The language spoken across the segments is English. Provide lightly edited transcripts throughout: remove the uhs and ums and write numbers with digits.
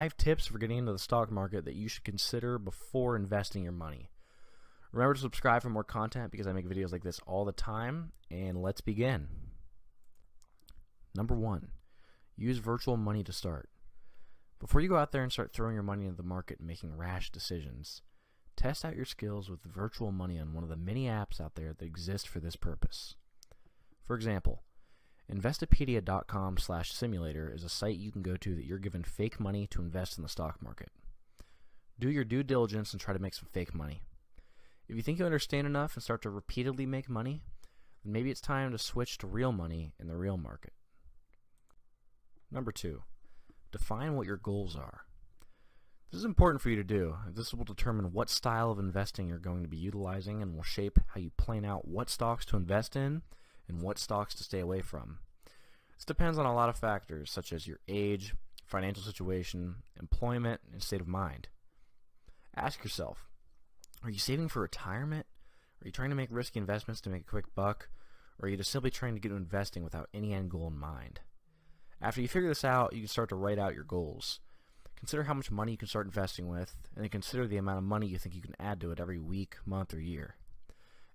5 tips for getting into the stock market that you should consider before investing your money. Remember to subscribe for more content because I make videos like this all the time, and let's begin. Number 1, use virtual money to start. Before you go out there and start throwing your money into the market and making rash decisions, test out your skills with virtual money on one of the many apps out there that exist for this purpose. For example, Investopedia.com/simulator is a site you can go to that you're given fake money to invest in the stock market. Do your due diligence and try to make some fake money. If you think you understand enough and start to repeatedly make money, then maybe it's time to switch to real money in the real market. Number 2, define what your goals are. This is important for you to do. This will determine what style of investing you're going to be utilizing and will shape how you plan out what stocks to invest in and what stocks to stay away from. This depends on a lot of factors such as your age, financial situation, employment, and state of mind. Ask yourself, are you saving for retirement? Are you trying to make risky investments to make a quick buck? Or are you just simply trying to get into investing without any end goal in mind? After you figure this out, you can start to write out your goals. Consider how much money you can start investing with, and then consider the amount of money you think you can add to it every week, month, or year.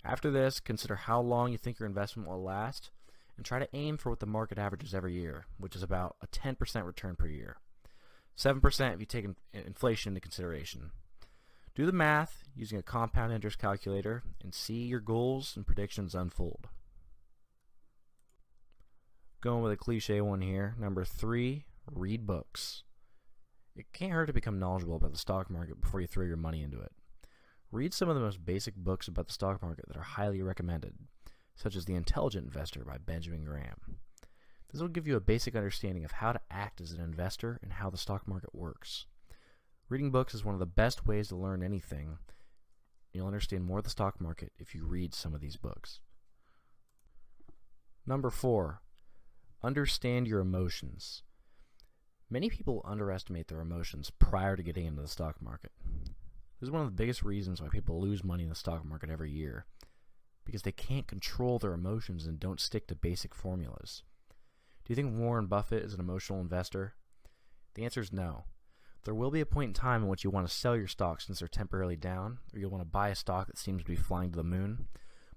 After this, consider how long you think your investment will last, and try to aim for what the market averages every year, which is about a 10% return per year. 7% if you take inflation into consideration. Do the math using a compound interest calculator and see your goals and predictions unfold. Going with a cliche one here. Number 3, read books. It can't hurt to become knowledgeable about the stock market before you throw your money into it. Read some of the most basic books about the stock market that are highly recommended, such as The Intelligent Investor by Benjamin Graham. This will give you a basic understanding of how to act as an investor and how the stock market works. Reading books is one of the best ways to learn anything. You'll understand more of the stock market if you read some of these books. Number 4, understand your emotions. Many people underestimate their emotions prior to getting into the stock market. This is one of the biggest reasons why people lose money in the stock market every year, because they can't control their emotions and don't stick to basic formulas. Do you think Warren Buffett is an emotional investor? The answer is no. There will be a point in time in which you want to sell your stocks since they're temporarily down, or you'll want to buy a stock that seems to be flying to the moon.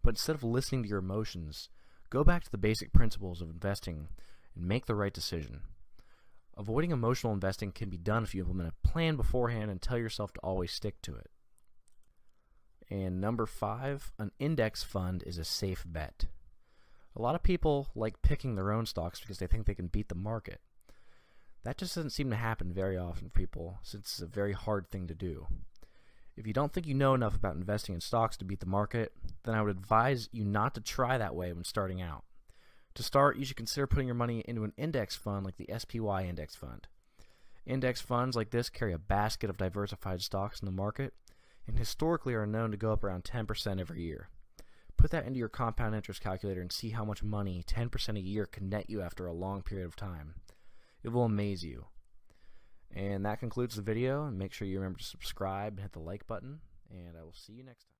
But instead of listening to your emotions, go back to the basic principles of investing and make the right decision. Avoiding emotional investing can be done if you implement a plan beforehand and tell yourself to always stick to it. And number 5, an index fund is a safe bet. A lot of people like picking their own stocks because they think they can beat the market. That just doesn't seem to happen very often for people, since it's a very hard thing to do. If you don't think you know enough about investing in stocks to beat the market, then I would advise you not to try that way when starting out. To start, you should consider putting your money into an index fund like the SPY index fund. Index funds like this carry a basket of diversified stocks in the market and historically are known to go up around 10% every year. Put that into your compound interest calculator and see how much money 10% a year can net you after a long period of time. It will amaze you. And that concludes the video, and make sure you remember to subscribe and hit the like button, and I will see you next time.